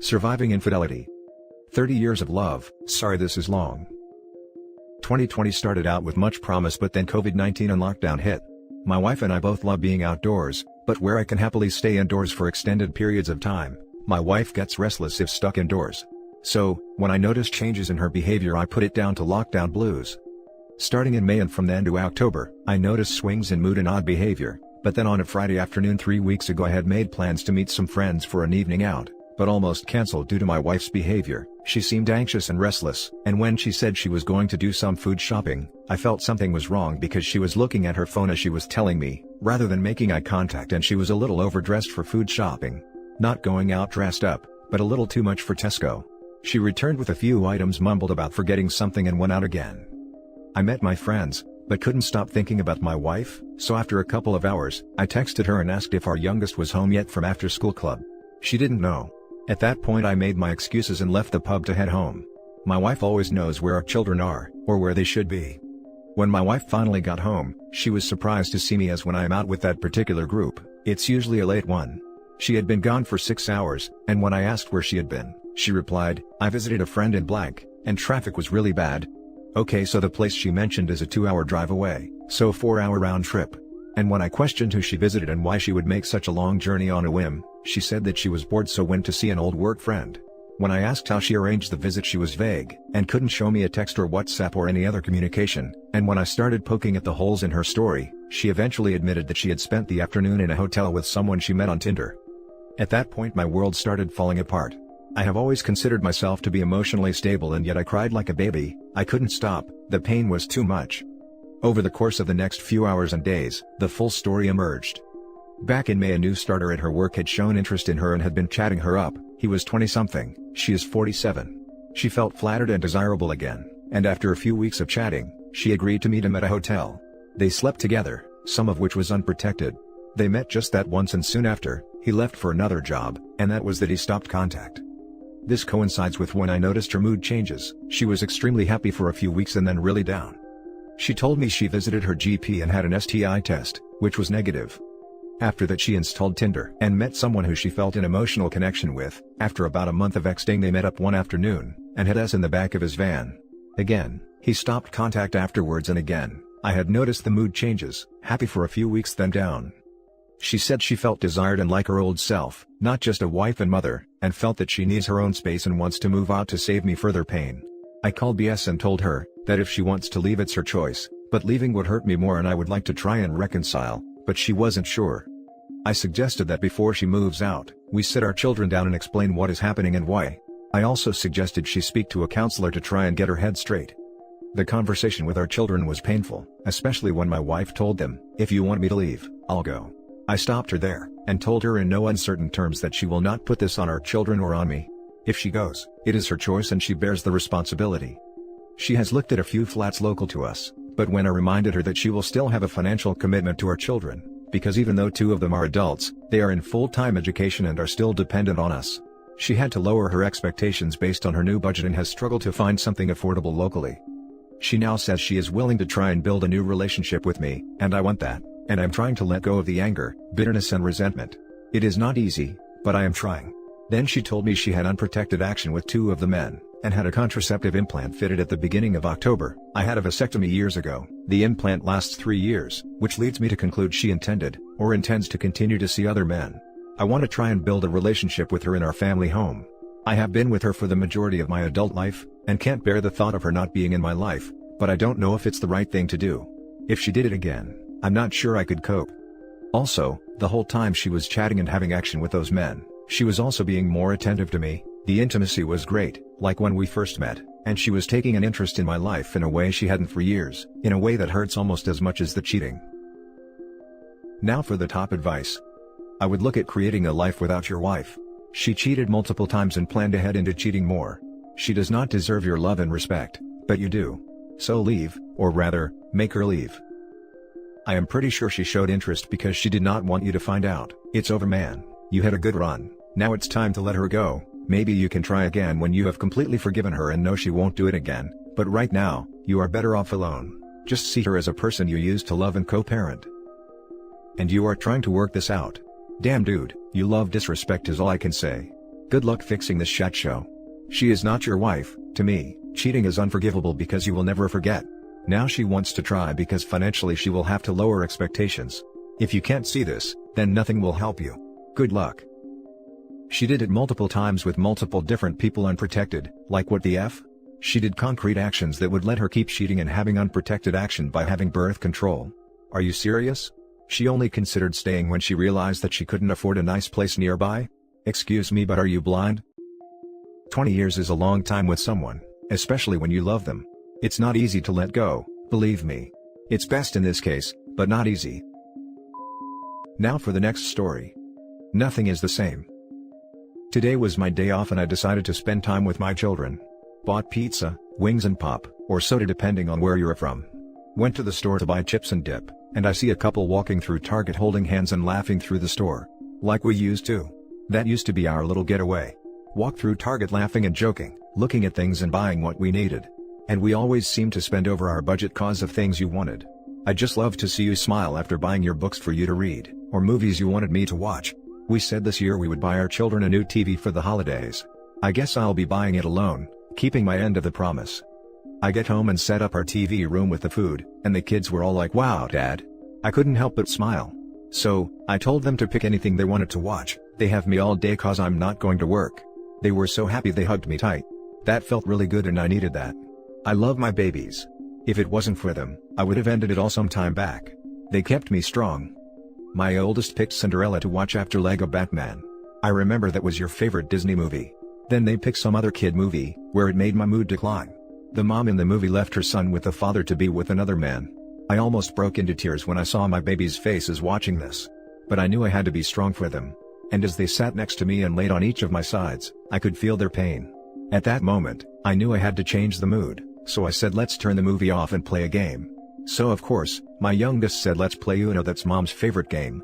Surviving Infidelity. 30 years of love. Sorry this is long. 2020 started out with much promise, but then COVID-19 and lockdown hit. My wife and I both love being outdoors, but where I can happily stay indoors for extended periods of time, my wife gets restless if stuck indoors. So, when I noticed changes in her behavior, I put it down to lockdown blues. Starting in May and from then to October, I noticed swings in mood and odd behavior, but then on a Friday afternoon 3 weeks ago I had made plans to meet some friends for an evening out, but almost cancelled due to my wife's behavior. She seemed anxious and restless, and when she said she was going to do some food shopping, I felt something was wrong because she was looking at her phone as she was telling me, rather than making eye contact, and she was a little overdressed for food shopping. Not going out dressed up, but a little too much for Tesco. She returned with a few items, mumbled about forgetting something, and went out again. I met my friends, but couldn't stop thinking about my wife, so after a couple of hours, I texted her and asked if our youngest was home yet from after school club. She didn't know. At that point I made my excuses and left the pub to head home. My wife always knows where our children are, or where they should be. When my wife finally got home, she was surprised to see me, as when I am out with that particular group, it's usually a late one. She had been gone for 6 hours, and when I asked where she had been, she replied, "I visited a friend in blank, and traffic was really bad." Okay, so the place she mentioned is a 2-hour drive away, so 4-hour round trip. And when I questioned who she visited and why she would make such a long journey on a whim, she said that she was bored, so went to see an old work friend. When I asked how she arranged the visit, she was vague, and couldn't show me a text or WhatsApp or any other communication, and when I started poking at the holes in her story, she eventually admitted that she had spent the afternoon in a hotel with someone she met on Tinder. At that point my world started falling apart. I have always considered myself to be emotionally stable, and yet I cried like a baby. I couldn't stop, the pain was too much. Over the course of the next few hours and days, the full story emerged. Back in May, a new starter at her work had shown interest in her and had been chatting her up. He was 20-something, she is 47. She felt flattered and desirable again, and after a few weeks of chatting, she agreed to meet him at a hotel. They slept together, some of which was unprotected. They met just that once, and soon after, he left for another job, and that was that he stopped contact. This coincides with when I noticed her mood changes. She was extremely happy for a few weeks and then really down. She told me she visited her GP and had an STI test, which was negative. After that she installed Tinder and met someone who she felt an emotional connection with. After about a month of texting, they met up one afternoon, and had us in the back of his van. Again, he stopped contact afterwards, and again, I had noticed the mood changes, happy for a few weeks then down. She said she felt desired and like her old self, not just a wife and mother, and felt that she needs her own space and wants to move out to save me further pain. I called BS and told her that if she wants to leave it's her choice, but leaving would hurt me more and I would like to try and reconcile, but she wasn't sure. I suggested that before she moves out, we sit our children down and explain what is happening and why. I also suggested she speak to a counselor to try and get her head straight. The conversation with our children was painful, especially when my wife told them, "If you want me to leave, I'll go." I stopped her there, and told her in no uncertain terms that she will not put this on our children or on me. If she goes, it is her choice and she bears the responsibility. She has looked at a few flats local to us, but when I reminded her that she will still have a financial commitment to our children, because even though 2 of them are adults, they are in full-time education and are still dependent on us, she had to lower her expectations based on her new budget and has struggled to find something affordable locally. She now says she is willing to try and build a new relationship with me, and I want that. And I'm trying to let go of the anger, bitterness and resentment. It is not easy, but I am trying. Then she told me she had unprotected action with 2 of the men, and had a contraceptive implant fitted at the beginning of October. I had a vasectomy years ago. The implant lasts 3 years, which leads me to conclude she intended, or intends to continue to see other men. I want to try and build a relationship with her in our family home. I have been with her for the majority of my adult life, and can't bear the thought of her not being in my life, but I don't know if it's the right thing to do. If she did it again, I'm not sure I could cope. Also, the whole time she was chatting and having action with those men, she was also being more attentive to me. The intimacy was great, like when we first met, and she was taking an interest in my life in a way she hadn't for years, in a way that hurts almost as much as the cheating. Now for the top advice. I would look at creating a life without your wife. She cheated multiple times and planned to head into cheating more. She does not deserve your love and respect, but you do. So leave, or rather, make her leave. I am pretty sure she showed interest because she did not want you to find out. It's over, man. You had a good run. Now it's time to let her go. Maybe you can try again when you have completely forgiven her and know she won't do it again, but right now, you are better off alone. Just see her as a person you used to love and co-parent. And you are trying to work this out. Damn dude, you love disrespect is all I can say. Good luck fixing this shit show. She is not your wife. To me, cheating is unforgivable because you will never forget. Now she wants to try because financially she will have to lower expectations. If you can't see this, then nothing will help you. Good luck. She did it multiple times with multiple different people unprotected, like what the F? She did concrete actions that would let her keep cheating and having unprotected action by having birth control. Are you serious? She only considered staying when she realized that she couldn't afford a nice place nearby? Excuse me, but are you blind? 20 years is a long time with someone, especially when you love them. It's not easy to let go, believe me. It's best in this case, but not easy. Now for the next story. Nothing is the same. Today was my day off and I decided to spend time with my children. Bought pizza, wings and pop, or soda depending on where you're from. Went to the store to buy chips and dip, and I see a couple walking through Target holding hands and laughing through the store. Like we used to. That used to be our little getaway. Walk through Target laughing and joking, looking at things and buying what we needed. And we always seemed to spend over our budget cause of things you wanted. I just love to see you smile after buying your books for you to read, or movies you wanted me to watch. We said this year we would buy our children a new TV for the holidays. I guess I'll be buying it alone, keeping my end of the promise. I get home and set up our TV room with the food, and the kids were all like, "Wow, Dad." I couldn't help but smile. So, I told them to pick anything they wanted to watch. They have me all day cause I'm not going to work. They were so happy they hugged me tight. That felt really good and I needed that. I love my babies. If it wasn't for them, I would have ended it all some time back. They kept me strong. My oldest picked Cinderella to watch after Lego Batman. I remember that was your favorite Disney movie. Then they picked some other kid movie, where it made my mood decline. The mom in the movie left her son with the father to be with another man. I almost broke into tears when I saw my baby's faces watching this. But I knew I had to be strong for them. And as they sat next to me and laid on each of my sides, I could feel their pain. At that moment, I knew I had to change the mood, so I said let's turn the movie off and play a game. So of course, my youngest said let's play Uno, that's Mom's favorite game.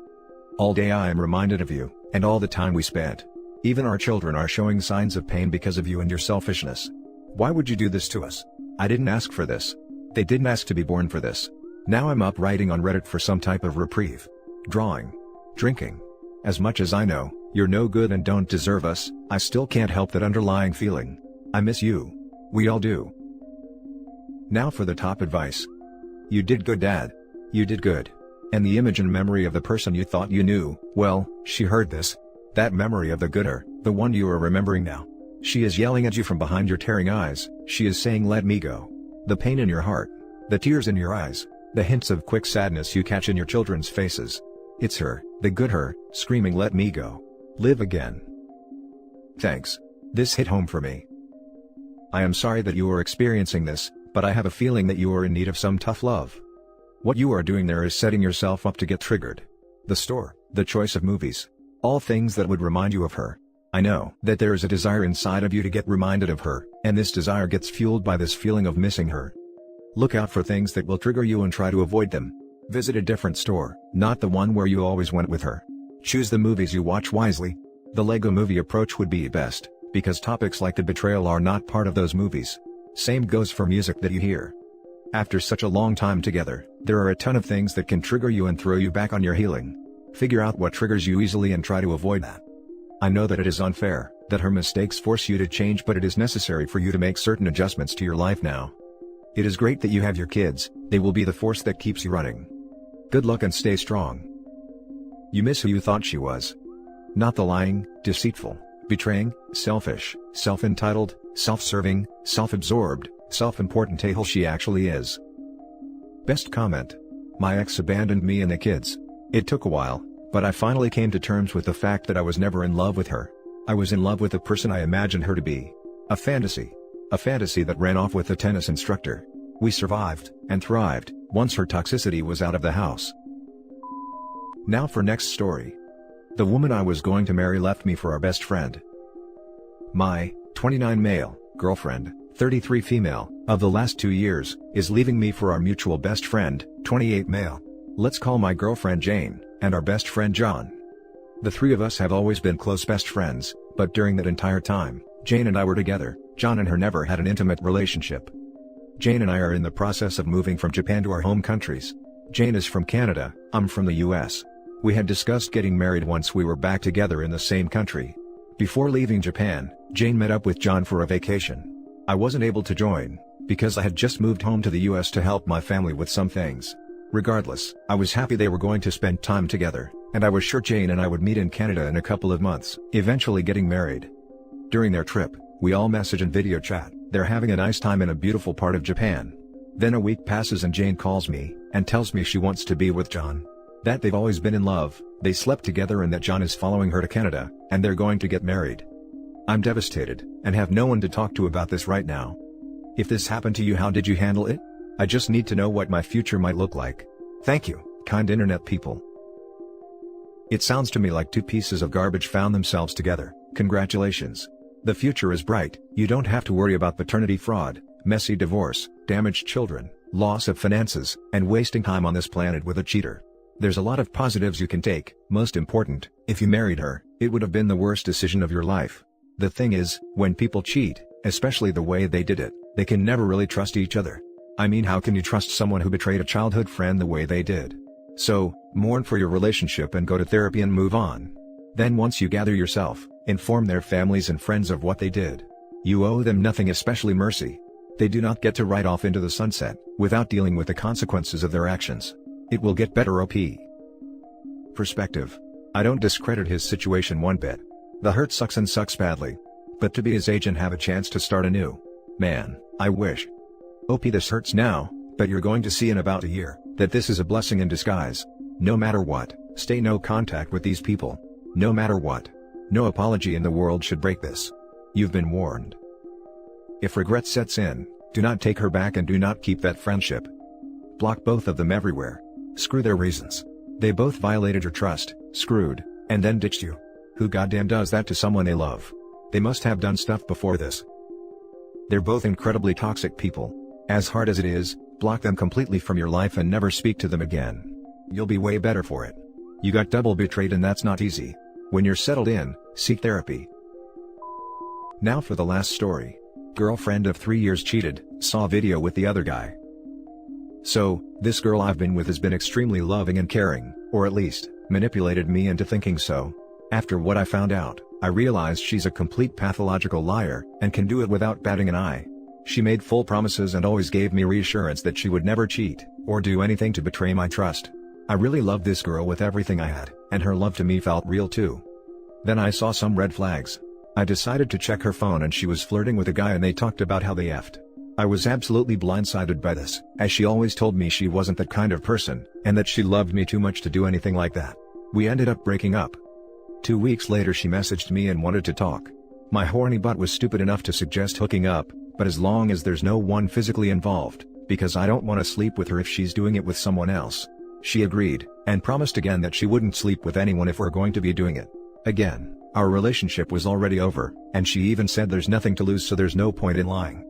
All day I am reminded of you, and all the time we spent. Even our children are showing signs of pain because of you and your selfishness. Why would you do this to us? I didn't ask for this. They didn't ask to be born for this. Now I'm up writing on Reddit for some type of reprieve. Drawing. Drinking. As much as I know, you're no good and don't deserve us, I still can't help that underlying feeling. I miss you. We all do. Now for the top advice. You did good, Dad. You did good. And the image and memory of the person you thought you knew, well, she heard this. That memory of the gooder, the one you are remembering now. She is yelling at you from behind your tearing eyes, she is saying let me go. The pain in your heart. The tears in your eyes. The hints of quick sadness you catch in your children's faces. It's her, the good her, screaming let me go. Live again. Thanks. This hit home for me. I am sorry that you are experiencing this, but I have a feeling that you are in need of some tough love. What you are doing there is setting yourself up to get triggered. The store, the choice of movies. All things that would remind you of her. I know that there is a desire inside of you to get reminded of her, and this desire gets fueled by this feeling of missing her. Look out for things that will trigger you and try to avoid them. Visit a different store, not the one where you always went with her. Choose the movies you watch wisely. The Lego movie approach would be best, because topics like the betrayal are not part of those movies. Same goes for music that you hear. After such a long time together, there are a ton of things that can trigger you and throw you back on your healing. Figure out what triggers you easily and try to avoid that. I know that it is unfair, that her mistakes force you to change, but it is necessary for you to make certain adjustments to your life now. It is great that you have your kids, they will be the force that keeps you running. Good luck and stay strong. You miss who you thought she was. Not the lying, deceitful, betraying, selfish, self-entitled, self-serving, self-absorbed, self-important a-hole she actually is. Best comment. My ex abandoned me and the kids. It took a while, but I finally came to terms with the fact that I was never in love with her. I was in love with the person I imagined her to be. A fantasy. A fantasy that ran off with the tennis instructor. We survived, and thrived, once her toxicity was out of the house. Now for next story. The woman I was going to marry left me for our best friend. My, 29 male, girlfriend, 33 female, of the last 2 years, is leaving me for our mutual best friend, 28 male. Let's call my girlfriend Jane, and our best friend John. The three of us have always been close best friends, but during that entire time, Jane and I were together, John and her never had an intimate relationship. Jane and I are in the process of moving from Japan to our home countries. Jane is from Canada, I'm from the US. We had discussed getting married once we were back together in the same country. Before leaving Japan, Jane met up with John for a vacation. I wasn't able to join, because I had just moved home to the US to help my family with some things. Regardless, I was happy they were going to spend time together, and I was sure Jane and I would meet in Canada in a couple of months, eventually getting married. During their trip, we all message and video chat. They're having a nice time in a beautiful part of Japan. Then a week passes and Jane calls me, and tells me she wants to be with John. That they've always been in love, they slept together and that John is following her to Canada, and they're going to get married. I'm devastated, and have no one to talk to about this right now. If this happened to you, how did you handle it? I just need to know what my future might look like. Thank you, kind internet people. It sounds to me like two pieces of garbage found themselves together. Congratulations. The future is bright. You don't have to worry about paternity fraud, messy divorce, damaged children, loss of finances, and wasting time on this planet with a cheater. There's a lot of positives you can take. Most important, if you married her, it would have been the worst decision of your life. The thing is, when people cheat, especially the way they did it, they can never really trust each other. I mean, how can you trust someone who betrayed a childhood friend the way they did? So, mourn for your relationship and go to therapy and move on. Then once you gather yourself, inform their families and friends of what they did. You owe them nothing, especially mercy. They do not get to ride off into the sunset, without dealing with the consequences of their actions. It will get better. OP. Perspective. I don't discredit his situation one bit. The hurt sucks and sucks badly. But to be his age and have a chance to start anew. Man, I wish. OP, this hurts now, but you're going to see in about a year, that this is a blessing in disguise. No matter what, stay no contact with these people. No matter what. No apology in the world should break this. You've been warned. If regret sets in, do not take her back and do not keep that friendship. Block both of them everywhere. Screw their reasons. They both violated your trust, screwed, and then ditched you. Who goddamn does that to someone they love? They must have done stuff before this. They're both incredibly toxic people. As hard as it is, block them completely from your life and never speak to them again. You'll be way better for it. You got double betrayed and that's not easy. When you're settled in, seek therapy. Now for the last story. Girlfriend of 3 years cheated, saw video with the other guy. So, this girl I've been with has been extremely loving and caring, or at least, manipulated me into thinking so. After what I found out, I realized she's a complete pathological liar, and can do it without batting an eye. She made full promises and always gave me reassurance that she would never cheat, or do anything to betray my trust. I really loved this girl with everything I had, and her love to me felt real too. Then I saw some red flags. I decided to check her phone and she was flirting with a guy and they talked about how they effed. I was absolutely blindsided by this, as she always told me she wasn't that kind of person, and that she loved me too much to do anything like that. We ended up breaking up. 2 weeks later she messaged me and wanted to talk. My horny butt was stupid enough to suggest hooking up, but as long as there's no one physically involved, because I don't want to sleep with her if she's doing it with someone else. She agreed, and promised again that she wouldn't sleep with anyone if we're going to be doing it. Again, our relationship was already over, and she even said there's nothing to lose so there's no point in lying.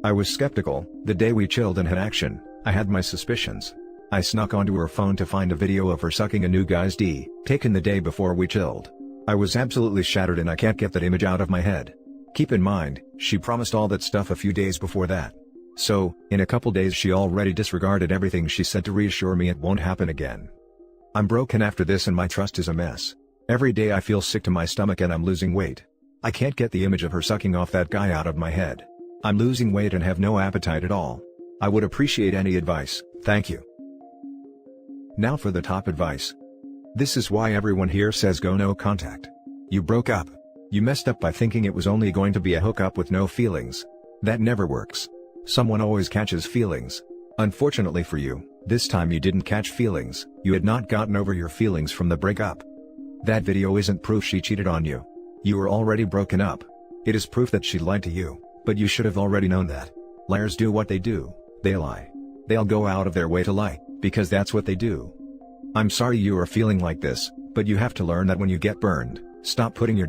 I was skeptical. The day we chilled and had action, I had my suspicions. I snuck onto her phone to find a video of her sucking a new guy's D, taken the day before we chilled. I was absolutely shattered and I can't get that image out of my head. Keep in mind, she promised all that stuff a few days before that. So, in a couple days she already disregarded everything she said to reassure me it won't happen again. I'm broken after this and my trust is a mess. Every day I feel sick to my stomach and I'm losing weight. I can't get the image of her sucking off that guy out of my head. I'm losing weight and have no appetite at all. I would appreciate any advice, thank you. Now for the top advice. This is why everyone here says go no contact. You broke up. You messed up by thinking it was only going to be a hookup with no feelings. That never works. Someone always catches feelings. Unfortunately for you, this time you didn't catch feelings, you had not gotten over your feelings from the breakup. That video isn't proof she cheated on you. You were already broken up. It is proof that she lied to you, but you should have already known that. Liars do what they do, they lie. They'll go out of their way to lie, because that's what they do. I'm sorry you are feeling like this, but you have to learn that when you get burned, stop putting your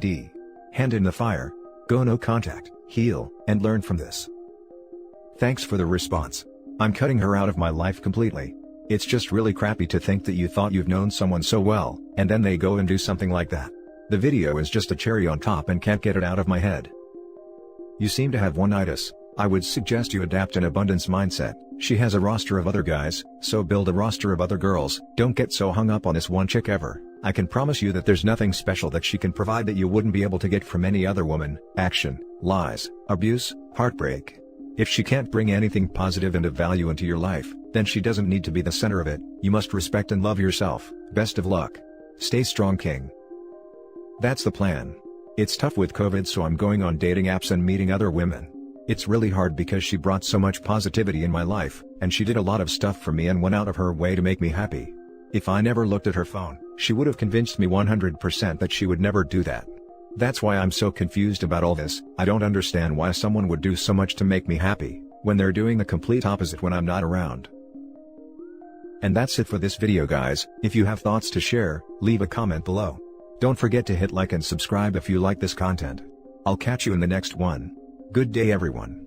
hand in the fire. Go no contact, heal, and learn from this. Thanks for the response. I'm cutting her out of my life completely. It's just really crappy to think that you thought you've known someone so well, and then they go and do something like that. The video is just a cherry on top and can't get it out of my head. You seem to have one-itis, I would suggest you adapt an abundance mindset. She has a roster of other guys, so build a roster of other girls. Don't get so hung up on this one chick ever. I can promise you that there's nothing special that she can provide that you wouldn't be able to get from any other woman. Action, lies, abuse, heartbreak. If she can't bring anything positive and of value into your life, then she doesn't need to be the center of it. You must respect and love yourself. Best of luck. Stay strong, King. That's the plan. It's tough with COVID, so I'm going on dating apps and meeting other women. It's really hard because she brought so much positivity in my life, and she did a lot of stuff for me and went out of her way to make me happy. If I never looked at her phone, she would have convinced me 100% that she would never do that. That's why I'm so confused about all this. I don't understand why someone would do so much to make me happy, when they're doing the complete opposite when I'm not around. And that's it for this video, guys. If you have thoughts to share, leave a comment below. Don't forget to hit like and subscribe if you like this content. I'll catch you in the next one. Good day, everyone.